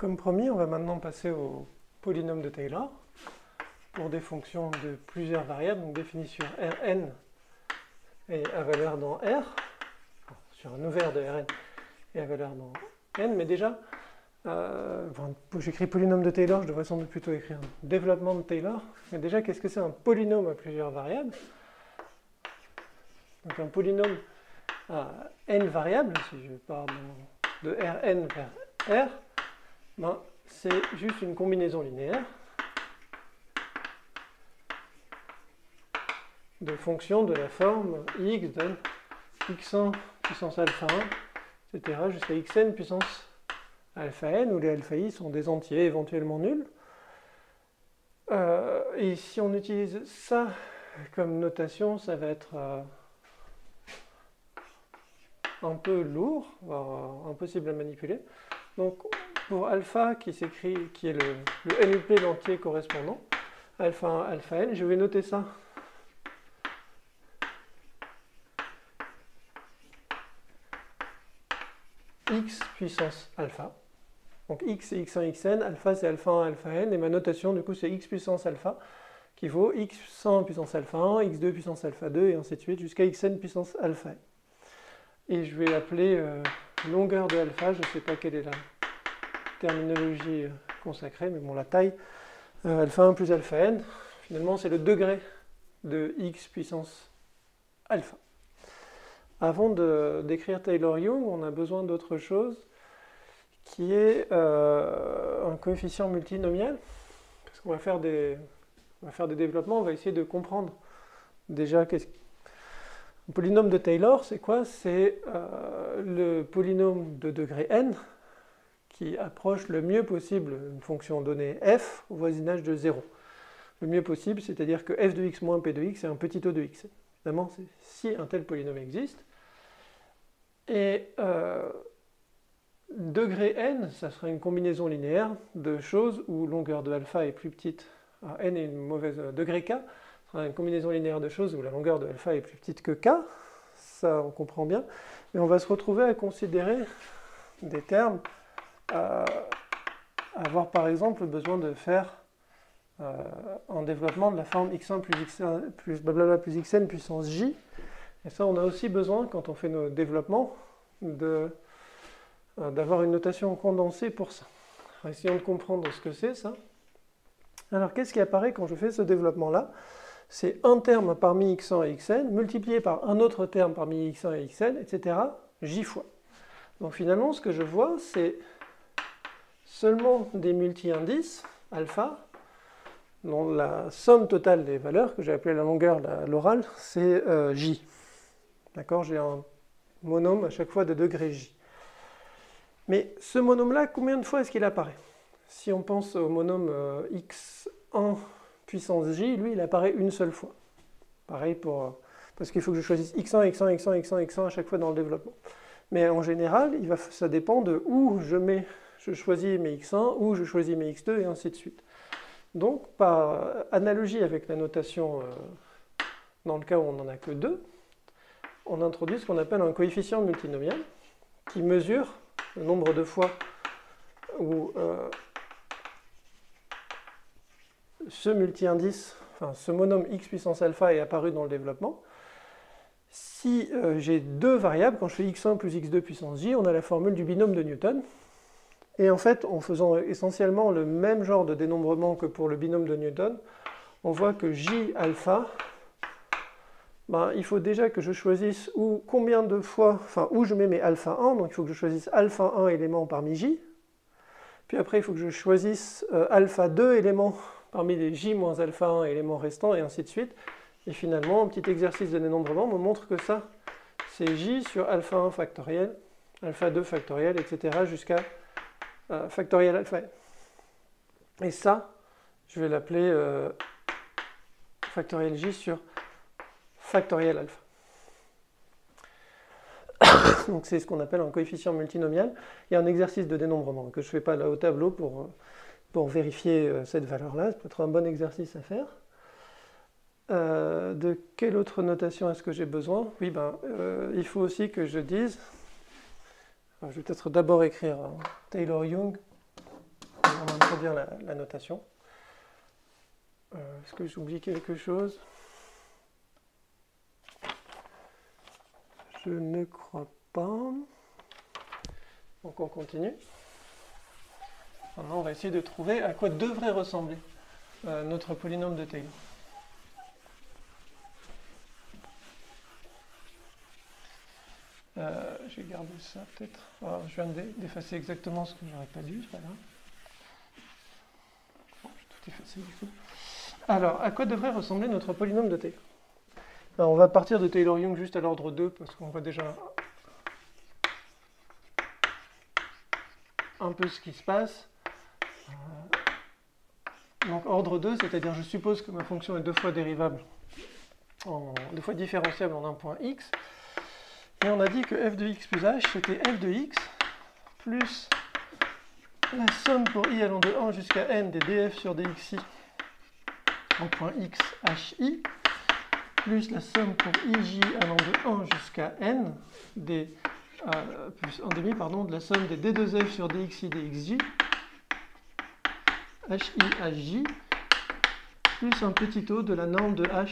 Comme promis, on va maintenant passer au polynôme de Taylor pour des fonctions de plusieurs variables, donc définies sur Rn et à valeur dans R, sur un ouvert de Rn et à valeur dans n, mais déjà, j'écris polynôme de Taylor, je devrais sans doute plutôt écrire développement de Taylor, mais déjà, qu'est-ce que c'est un polynôme à plusieurs variables? Donc un polynôme à n variables, si je pars de Rn vers R, ben, c'est juste une combinaison linéaire de fonctions de la forme x donne x1 puissance alpha 1, etc. jusqu'à xn puissance alpha n, où les alpha i sont des entiers éventuellement nuls. Et si on utilise ça comme notation, ça va être un peu lourd, voire impossible à manipuler. Donc pour alpha qui s'écrit, qui est le NUP l'entier correspondant, alpha 1, alpha n, je vais noter ça x puissance alpha. Donc x c'est x1, xn, alpha c'est alpha 1, alpha n, et ma notation du coup c'est x puissance alpha qui vaut x100 puissance alpha 1, x2 puissance alpha 2, et ainsi de suite jusqu'à xn puissance alpha n. Et je vais appeler longueur de alpha, je ne sais pas quelle est la terminologie consacrée, mais bon, la taille, alpha 1 plus alpha n, finalement c'est le degré de x puissance alpha. Avant d'écrire Taylor-Young, on a besoin d'autre chose, qui est un coefficient multinomial, parce qu'on va faire des développements, on va essayer de comprendre déjà un polynôme de Taylor, c'est quoi? C'est le polynôme de degré n qui approche le mieux possible une fonction donnée f au voisinage de 0. Le mieux possible, c'est-à-dire que f de x moins p de x est un petit o de x. Évidemment, c'est si un tel polynôme existe. Et degré n, ça sera une combinaison linéaire de choses où longueur de alpha est plus petite. Alors, n est une mauvaise degré k, ça sera une combinaison linéaire de choses où la longueur de alpha est plus petite que k. Ça, on comprend bien. Mais on va se retrouver à considérer des termes, avoir par exemple besoin de faire en développement de la forme x1 plus xn plus blablabla plus xn puissance j. Et ça, on a aussi besoin, quand on fait nos développements, d'avoir une notation condensée pour ça. Alors, essayons de comprendre ce que c'est, ça. Alors, qu'est-ce qui apparaît quand je fais ce développement-là? C'est un terme parmi x1 et xn, multiplié par un autre terme parmi x1 et xn, etc., j fois. Donc finalement, ce que je vois, c'est seulement des multi-indices, alpha, dont la somme totale des valeurs, que j'ai appelée la longueur à l'oral, c'est j. D'accord? J'ai un monôme à chaque fois de degré j. Mais ce monôme-là, combien de fois est-ce qu'il apparaît? Si on pense au monôme x1 puissance j, lui, il apparaît une seule fois. Pareil pour... parce qu'il faut que je choisisse x1, x1, x1, x1, x1 à chaque fois dans le développement. Mais en général, ça dépend de où je choisis mes x1, où je choisis mes x2, et ainsi de suite. Donc, par analogie avec la notation, dans le cas où on n'en a que deux, on introduit ce qu'on appelle un coefficient multinomial qui mesure le nombre de fois où ce multi-indice, enfin ce monôme x puissance alpha est apparu dans le développement. Si j'ai deux variables, quand je fais x1 plus x2 puissance j, on a la formule du binôme de Newton. Et en fait, en faisant essentiellement le même genre de dénombrement que pour le binôme de Newton, on voit que j alpha, ben, il faut déjà que je choisisse combien de fois, enfin où je mets mes alpha 1, donc il faut que je choisisse alpha 1 éléments parmi j. Puis après, il faut que je choisisse alpha 2 éléments parmi les j moins alpha 1 éléments restants, et ainsi de suite. Et finalement, un petit exercice de dénombrement me montre que ça, c'est j sur alpha 1 factoriel, alpha 2 factoriel, etc. jusqu'à factoriel alpha n. Et ça, je vais l'appeler factoriel j sur factoriel alpha. Donc c'est ce qu'on appelle un coefficient multinomial. Il y a un exercice de dénombrement que je ne fais pas là au tableau pour vérifier cette valeur-là. C'est peut-être un bon exercice à faire. De quelle autre notation est-ce que j'ai besoin? Oui, il faut aussi que je dise... je vais peut-être d'abord écrire Taylor-Young avant d'introduire la notation. Est-ce que j'oublie quelque chose? Je ne crois pas. Donc on continue. Maintenant, on va essayer de trouver à quoi devrait ressembler notre polynôme de Taylor. J'ai gardé ça peut-être. Alors, je viens d'effacer exactement ce que j'aurais pas dû, c'est pas grave. Bon, je vais tout effacer du coup. Alors, à quoi devrait ressembler notre polynôme de Taylor? Alors, on va partir de Taylor-Young juste à l'ordre 2 parce qu'on voit déjà un peu ce qui se passe. Donc ordre 2, c'est-à-dire je suppose que ma fonction est deux fois dérivable, deux fois différenciable en un point x. Et on a dit que f de x plus h, c'était f de x plus la somme pour i allant de 1 jusqu'à n des df sur dxi en point x hi, plus la somme pour ij allant de 1 jusqu'à n des, plus 1 demi, pardon, de la somme des d2f sur dxi dxj, hi, hj, plus un petit o de la norme de h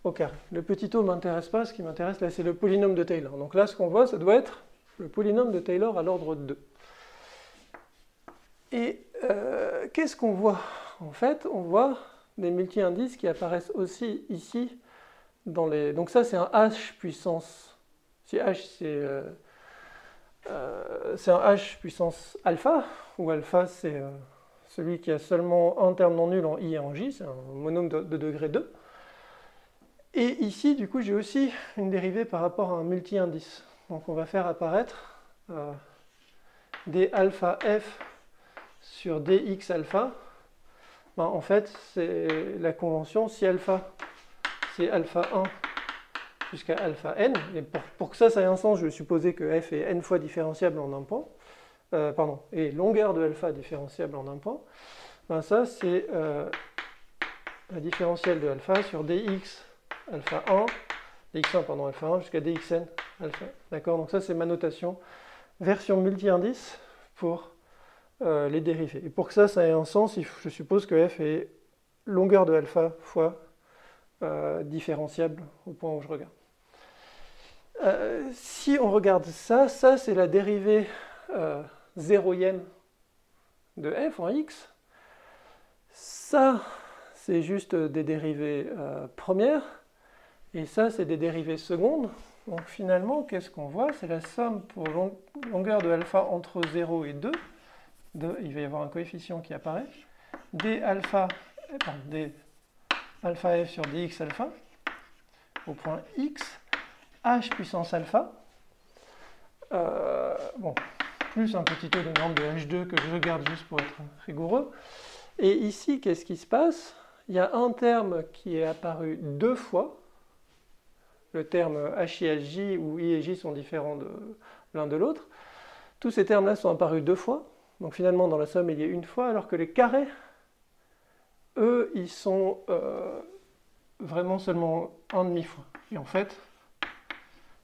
au carré. Le petit o ne m'intéresse pas, ce qui m'intéresse là c'est le polynôme de Taylor. Donc là ce qu'on voit, ça doit être le polynôme de Taylor à l'ordre 2. Et qu'est-ce qu'on voit? En fait, on voit des multi-indices qui apparaissent aussi ici dans les... Donc ça c'est un h puissance... Si h c'est un h puissance alpha, où alpha c'est celui qui a seulement un terme non nul en i et en j, c'est un monôme de degré 2. Et ici, du coup, j'ai aussi une dérivée par rapport à un multi-indice. Donc on va faire apparaître des alpha f sur dx alpha. Ben, en fait, c'est la convention, si alpha c'est alpha 1 jusqu'à alpha n, et pour que ça ait un sens, je vais supposer que f est n fois différenciable en un point, et longueur de alpha différenciable en un point, ben ça c'est la différentielle de alpha sur dx alpha 1, dx1 pardon, alpha 1 jusqu'à dxn alpha. D'accord, donc ça c'est ma notation version multi-indice pour les dérivés. Et pour que ça ait un sens, je suppose que f est longueur de alpha fois différenciable au point où je regarde. Si on regarde ça c'est la dérivée zéroienne de f en x. Ça, c'est juste des dérivées premières. Et ça, c'est des dérivées secondes. Donc finalement, qu'est-ce qu'on voit? C'est la somme pour longueur de alpha entre 0 et 2. Il va y avoir un coefficient qui apparaît. D alpha f sur dx alpha au point x, h puissance alpha, bon, plus un petit taux de norme de h2 que je garde juste pour être rigoureux. Et ici, qu'est-ce qui se passe? Il y a un terme qui est apparu deux fois. Le terme hi et hj où i et j sont différents de l'un de l'autre. Tous ces termes-là sont apparus deux fois. Donc finalement, dans la somme, il y a une fois, alors que les carrés, eux, ils sont vraiment seulement un demi-fois. Et en fait,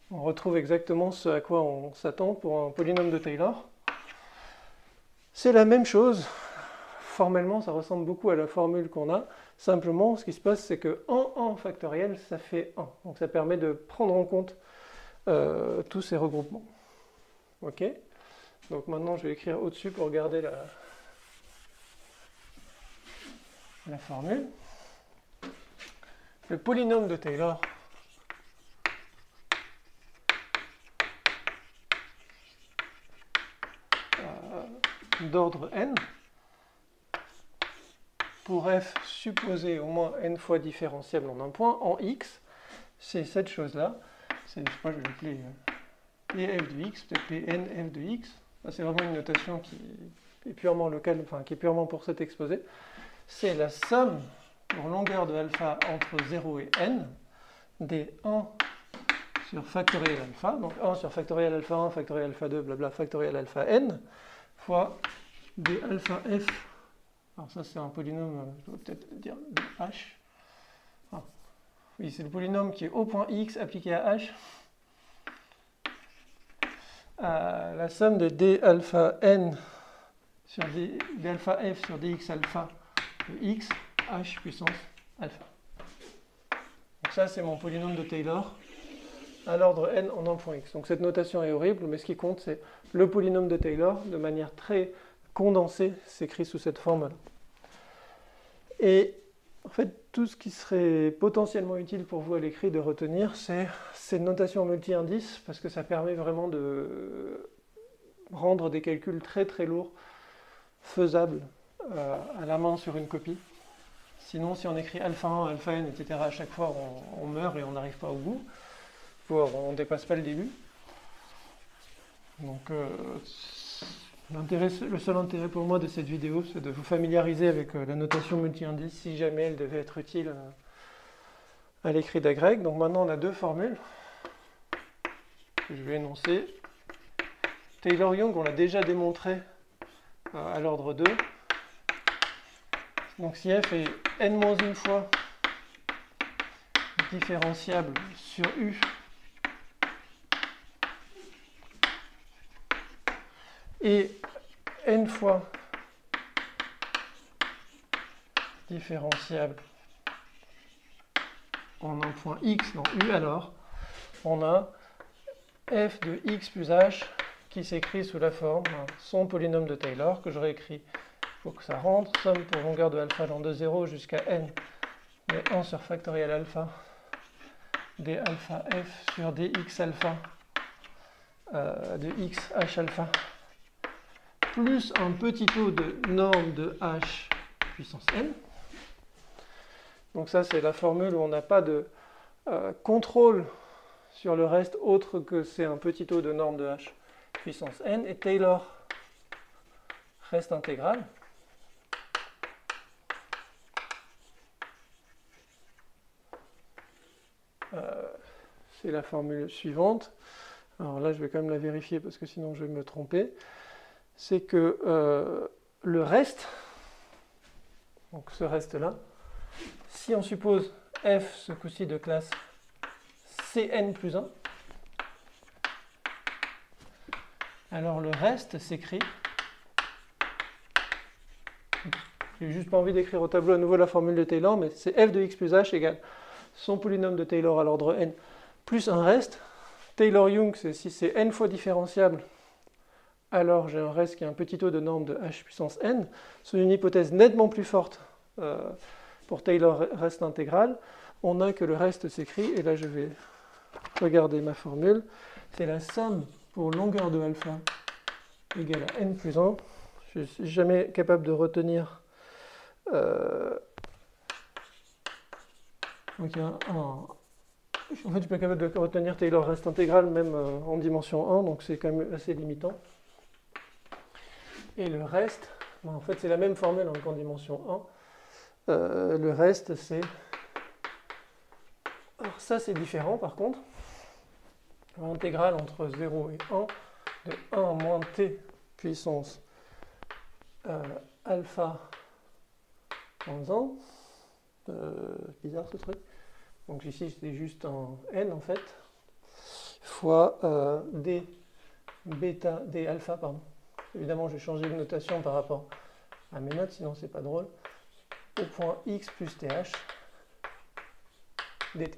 on retrouve exactement ce à quoi on s'attend pour un polynôme de Taylor. C'est la même chose. Formellement, ça ressemble beaucoup à la formule qu'on a. Simplement, ce qui se passe, c'est que 1 factoriel, ça fait 1. Donc ça permet de prendre en compte tous ces regroupements. Ok? Donc maintenant, je vais écrire au-dessus pour garder la formule. Le polynôme de Taylor d'ordre n pour f supposé au moins n fois différenciable en un point en x, c'est cette chose-là. Je sais pas, je vais l'appeler pf de x, peut-être pn f de x. C'est vraiment une notation qui est purement locale, enfin qui est purement pour cet exposé. C'est la somme pour longueur de alpha entre 0 et n des 1 sur factoriel alpha, donc 1 sur factoriel alpha 1, factoriel alpha 2, blabla, factoriel alpha n, fois des alpha f. Alors ça c'est un polynôme, je dois peut-être dire de h. Ah. Oui, c'est le polynôme qui est au point x appliqué à h. La somme de d alpha n sur d'alpha f sur dx alpha de x h puissance alpha. Donc ça, c'est mon polynôme de Taylor à l'ordre n en 1.x. Donc cette notation est horrible, mais ce qui compte, c'est le polynôme de Taylor, de manière très condensée, s'écrit sous cette forme-là. Et en fait, tout ce qui serait potentiellement utile pour vous à l'écrit de retenir, c'est cette notation multi-indice, parce que ça permet vraiment de rendre des calculs très très lourds, faisables à la main sur une copie. Sinon, si on écrit alpha 1, alpha n, etc., à chaque fois, on meurt et on n'arrive pas au bout. On ne dépasse pas le début. Donc, le seul intérêt pour moi de cette vidéo, c'est de vous familiariser avec la notation multi-indice, si jamais elle devait être utile à l'écrit d'agrég. Donc maintenant, on a deux formules que je vais énoncer. Taylor-Young, on l'a déjà démontré à l'ordre 2. Donc si f est n-1 fois différenciable sur u et n fois différenciable en un point x dans u, alors on a f de x plus h qui s'écrit sous la forme son polynôme de Taylor, que je réécris, il faut que ça rentre, somme pour longueur de alpha allant de 0 jusqu'à n de 1 sur factoriel alpha d alpha f sur dx alpha de x h alpha plus un petit taux de norme de h puissance n. Donc ça, c'est la formule où on n'a pas de contrôle sur le reste autre que c'est un petit taux de norme de h puissance n, et Taylor reste intégral. C'est la formule suivante. Alors là, je vais quand même la vérifier parce que sinon je vais me tromper. C'est que le reste, donc ce reste-là, si on suppose f, ce coup-ci de classe Cn plus 1, alors le reste s'écrit, j'ai juste pas envie d'écrire au tableau à nouveau la formule de Taylor, mais c'est f de x plus h égale son polynôme de Taylor à l'ordre n plus un reste. Taylor-Young, c'est si c'est n fois différenciable, alors j'ai un reste qui a un petit taux de norme de h puissance n. C'est une hypothèse nettement plus forte pour Taylor reste intégral. On a que le reste s'écrit, et là je vais regarder ma formule, c'est la somme pour longueur de alpha égale à n plus 1. Je ne suis jamais capable de retenir donc en fait, je ne suis pas capable de retenir Taylor reste intégral même en dimension 1, donc c'est quand même assez limitant. Et le reste, bon, en fait c'est la même formule hein, qu'en dimension 1. Le reste c'est... Alors ça c'est différent par contre. L'intégrale entre 0 et 1 de 1 moins t puissance alpha moins 1. Bizarre ce truc. Donc ici c'est juste un n en fait, fois d bêta, d alpha, pardon. Évidemment je vais changer de notation par rapport à mes notes, sinon c'est pas drôle. Au point x plus th dt.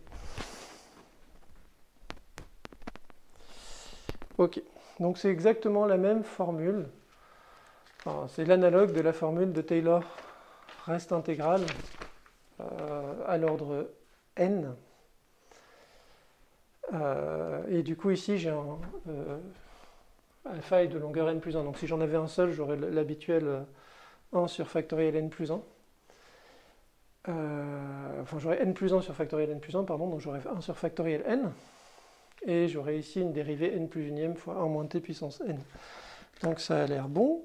Ok, donc c'est exactement la même formule. Enfin, c'est l'analogue de la formule de Taylor reste intégral à l'ordre n. Et du coup ici j'ai un alpha est de longueur n plus 1. Donc si j'en avais un seul, j'aurais l'habituel 1 sur factoriel n plus 1. Enfin j'aurais n plus 1 sur factoriel n plus 1, pardon, donc j'aurais 1 sur factoriel n. Et j'aurai ici une dérivée n plus unième fois 1 moins t puissance n. Donc ça a l'air bon.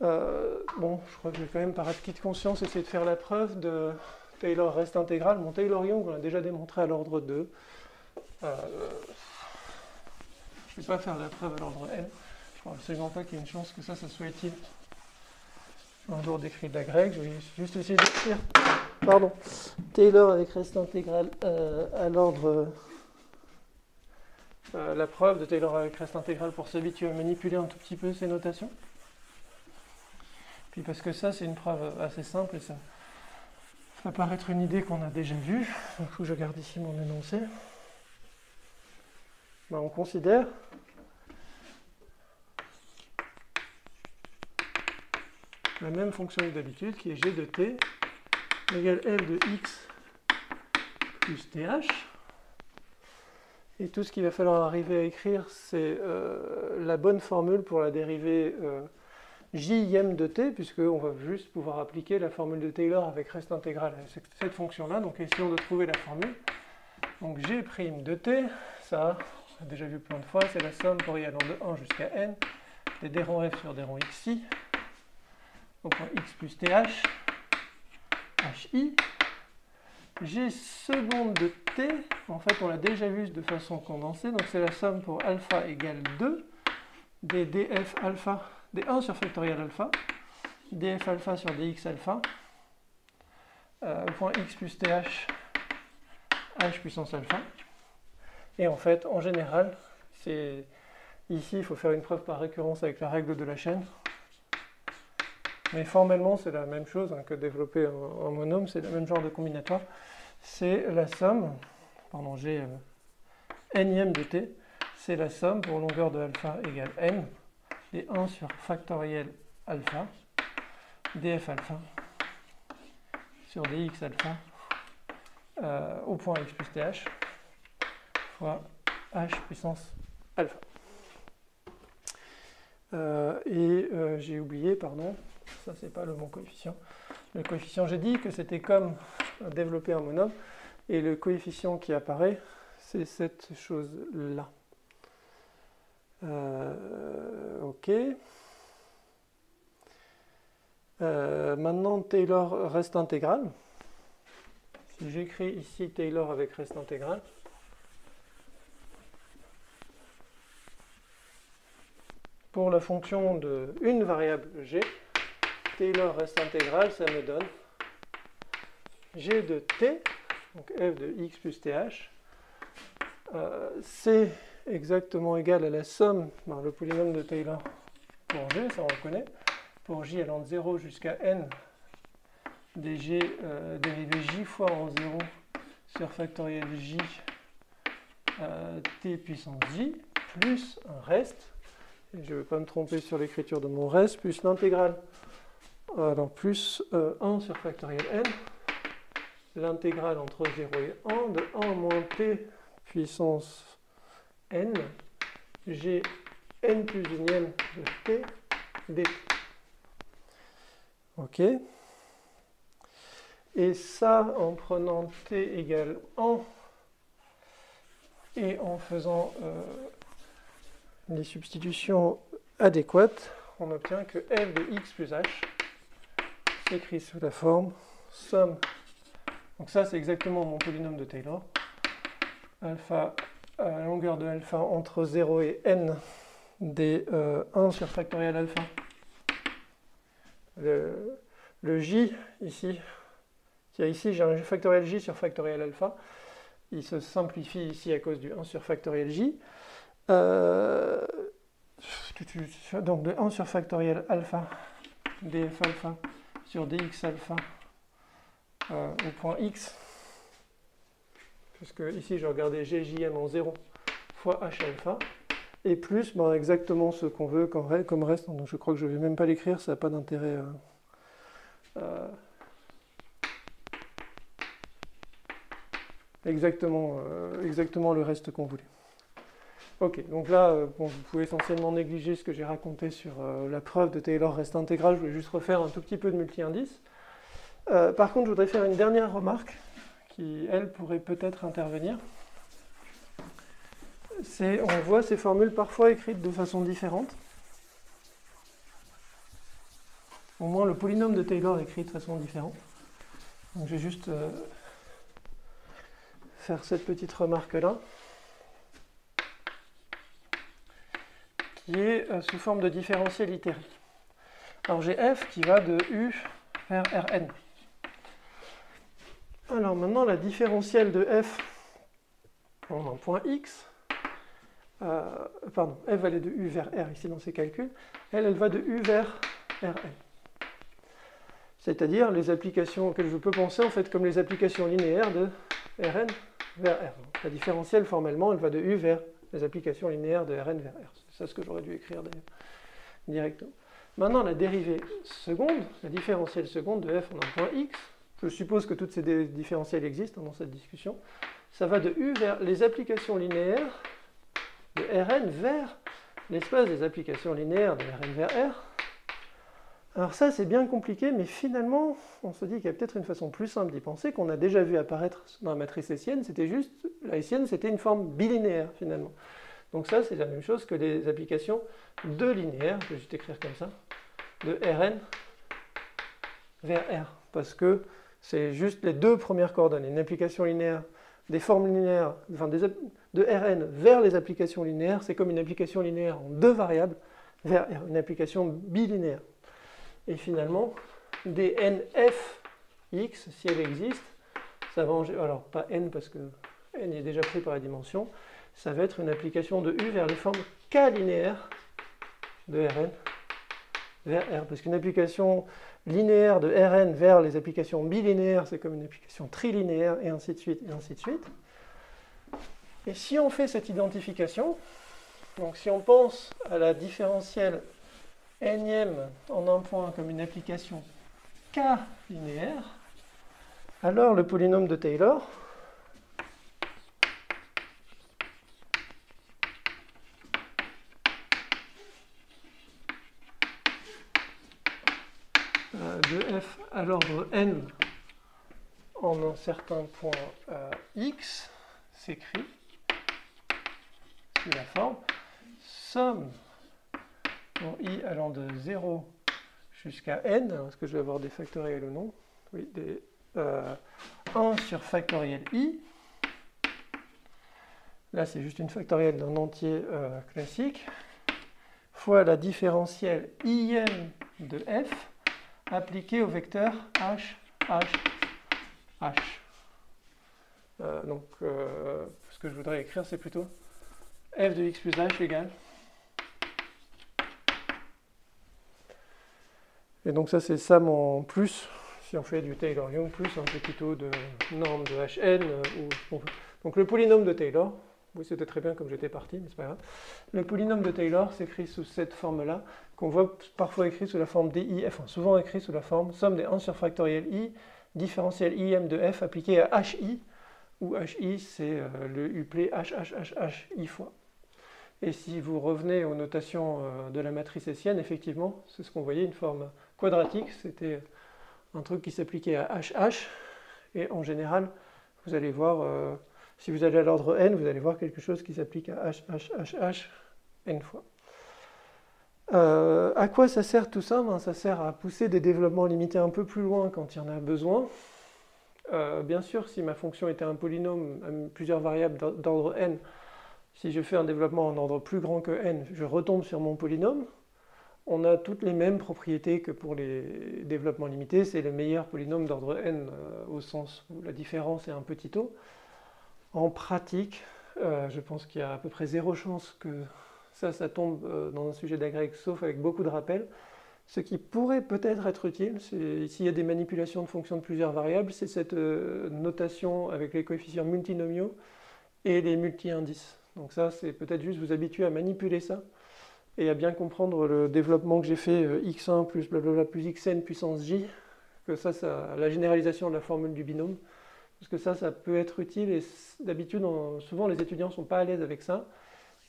Bon, je crois que je vais quand même par acquis de conscience essayer de faire la preuve de Taylor reste intégral. Mon Taylor-Young, on l'a déjà démontré à l'ordre 2. Je ne vais pas faire la preuve à l'ordre n. Je ne crois absolument pas qu'il y ait une chance que ça soit utile un jour d'écrit de la grecque. Je vais juste essayer d'écrire Taylor avec reste intégral à l'ordre... la preuve de Taylor avec reste intégral pour s'habituer à manipuler un tout petit peu ces notations. Puis parce que ça, c'est une preuve assez simple et ça va paraître une idée qu'on a déjà vue. Donc, il faut que je garde ici mon énoncé. Ben, on considère la même fonction que d'habitude, qui est g de t égale f de x plus th. Et tout ce qu'il va falloir arriver à écrire, c'est la bonne formule pour la dérivée jm de t, puisqu'on va juste pouvoir appliquer la formule de Taylor avec reste intégral à cette fonction-là. Donc, essayons de trouver la formule. Donc, g' de t, ça, on a déjà vu plein de fois, c'est la somme pour y allant de 1 jusqu'à n, des d rond f sur d rond xi, au point x plus th, hi. G seconde de t, en fait on l'a déjà vu de façon condensée, donc c'est la somme pour alpha égale 2 des df alpha, des 1 sur factoriel alpha, df alpha sur dx alpha, au point x plus th, h puissance alpha. Et en fait, en général, ici il faut faire une preuve par récurrence avec la règle de la chaîne. Mais formellement, c'est la même chose que développer un monôme, c'est le même genre de combinatoire. C'est la somme, pardon, g nème de t, c'est la somme pour longueur de alpha égale n, des 1 sur factoriel alpha, df alpha, sur dx alpha, au point x plus th, fois h puissance alpha. J'ai oublié, pardon, ça c'est pas le bon coefficient. Le coefficient, j'ai dit que c'était comme développer un monôme, et le coefficient qui apparaît, c'est cette chose-là. Ok. Maintenant, Taylor reste intégral. Si j'écris ici Taylor avec reste intégral, pour la fonction de une variable g, Taylor reste intégral, ça me donne g de t, donc f de x plus th, c'est exactement égal à la somme, le polynôme de Taylor pour g, ça on le connaît, pour j allant de 0 jusqu'à n, des g dérivée j fois en 0 sur factoriel j t puissance j, plus un reste, et je ne vais pas me tromper sur l'écriture de mon reste, plus l'intégrale, alors plus 1 sur factoriel n, l'intégrale entre 0 et 1 de 1 moins t puissance n, g n plus unième de t dt. Ok. Et ça, en prenant t égale 1 et en faisant les substitutions adéquates, on obtient que f de x plus h s'écrit sous la forme somme. Donc ça, c'est exactement mon polynôme de Taylor. Alpha, longueur de alpha entre 0 et n des 1 sur factoriel alpha. Le j, ici, ici j'ai un factoriel j sur factoriel alpha. Il se simplifie ici à cause du 1 sur factoriel j. Donc de 1 sur factoriel alpha, df alpha sur dx alpha au point x, puisque ici je regardais gjm en 0 fois h alpha, et plus exactement ce qu'on veut comme reste. Donc je crois que je ne vais même pas l'écrire, ça n'a pas d'intérêt. Exactement le reste qu'on voulait. Ok, donc là, vous pouvez essentiellement négliger ce que j'ai raconté sur la preuve de Taylor reste intégral. Je vais juste refaire un tout petit peu de multi-indice. Par contre, je voudrais faire une dernière remarque qui, elle, pourrait peut-être intervenir. On voit ces formules parfois écrites de façon différente. Au moins, le polynôme de Taylor est écrit de façon différente. Donc, je vais juste faire cette petite remarque-là, qui est sous forme de différentiel itéré. Alors, j'ai f qui va de u vers Rn. Alors maintenant, la différentielle de f en un point x, f va aller de u vers r ici dans ces calculs, elle va de u vers Rn. c'est-à-dire les applications que je peux penser en fait comme les applications linéaires de Rn vers R. La différentielle, formellement, elle va de U vers les applications linéaires de Rn vers R. C'est ça ce que j'aurais dû écrire d'ailleurs, directement. Maintenant, la dérivée seconde, la différentielle seconde de f en un point x, je suppose que toutes ces différentielles existent dans cette discussion, ça va de U vers les applications linéaires de Rn vers l'espace des applications linéaires de Rn vers R. Alors ça, c'est bien compliqué, mais finalement, on se dit qu'il y a peut-être une façon plus simple d'y penser, qu'on a déjà vu apparaître dans la matrice hessienne, c'était juste, la hessienne, c'était une forme bilinéaire, finalement. Donc ça, c'est la même chose que les applications de linéaire, je vais juste écrire comme ça, de Rn vers R, parce que c'est juste les deux premières coordonnées, une application linéaire, des formes linéaires, enfin de Rn vers les applications linéaires, c'est comme une application linéaire en deux variables vers R, une application bilinéaire. Et finalement, des nf x, si elle existe, ça va alors pas n parce que n est déjà pris par la dimension, ça va être une application de U vers les formes k-linéaires de Rn vers R. Parce qu'une application linéaire de Rn vers les applications bilinéaires, c'est comme une application trilinéaire, et ainsi de suite, et ainsi de suite. Et si on fait cette identification, donc si on pense à la différentielle énième en un point comme une application k-linéaire, alors le polynôme de Taylor de f à l'ordre n en un certain point x s'écrit sous la forme somme pour i allant de 0 jusqu'à n, est-ce que je vais avoir des factoriels ou non? Oui, 1 sur factoriel i. Là, c'est juste une factorielle d'un entier classique, fois la différentielle im de f appliquée au vecteur h, h, h. Donc, ce que je voudrais écrire, c'est plutôt f de x plus h égale. Et donc ça, c'est ça mon plus, si on fait du Taylor-Young, plus un petit o de norme de Hn. Donc le polynôme de Taylor, oui, c'était très bien comme j'étais parti, mais c'est pas grave. Le polynôme de Taylor s'écrit sous cette forme-là, qu'on voit parfois écrit sous la forme DI, enfin souvent écrit sous la forme somme des 1 sur factoriel i, différentiel im de f appliqué à hi, où hi c'est le uplet i fois. Et si vous revenez aux notations de la matrice hessienne, effectivement, c'est ce qu'on voyait, une forme quadratique, c'était un truc qui s'appliquait à HH, et en général, vous allez voir, si vous allez à l'ordre n, vous allez voir quelque chose qui s'applique à HH n fois. À quoi ça sert tout ça? Ça sert à pousser des développements limités un peu plus loin quand il y en a besoin. Bien sûr, si ma fonction était un polynôme à plusieurs variables d'ordre n, si je fais un développement en ordre plus grand que n, je retombe sur mon polynôme. On a toutes les mêmes propriétés que pour les développements limités, c'est le meilleur polynôme d'ordre n au sens où la différence est un petit o. En pratique, je pense qu'il y a à peu près zéro chance que ça tombe dans un sujet d'agrég, sauf avec beaucoup de rappels. Ce qui pourrait peut-être être utile, s'il y a des manipulations de fonctions de plusieurs variables, c'est cette notation avec les coefficients multinomiaux et les multi-indices. Donc ça, c'est peut-être juste vous habituer à manipuler ça et à bien comprendre le développement que j'ai fait x1 plus blablabla plus xn puissance j, que ça, la généralisation de la formule du binôme, parce que ça peut être utile et d'habitude, souvent les étudiants ne sont pas à l'aise avec ça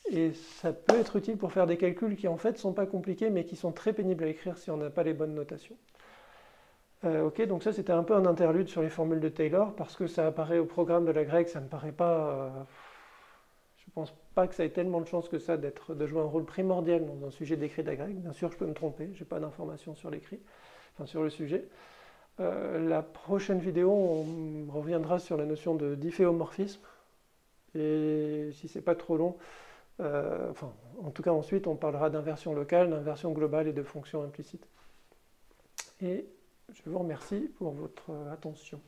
et ça peut être utile pour faire des calculs qui en fait ne sont pas compliqués mais qui sont très pénibles à écrire si on n'a pas les bonnes notations. Ok, donc ça c'était un peu un interlude sur les formules de Taylor parce que ça apparaît au programme de l'agrég, ça ne me paraît pas... Je pense pas que ça ait tellement de chance que ça de jouer un rôle primordial dans un sujet d'écrit d'agrég. Bien sûr, je peux me tromper, je n'ai pas d'informations sur l'écrit, enfin sur le sujet. La prochaine vidéo, on reviendra sur la notion de difféomorphisme. Et si c'est pas trop long, enfin, en tout cas ensuite, on parlera d'inversion locale, d'inversion globale et de fonctions implicites. Et je vous remercie pour votre attention.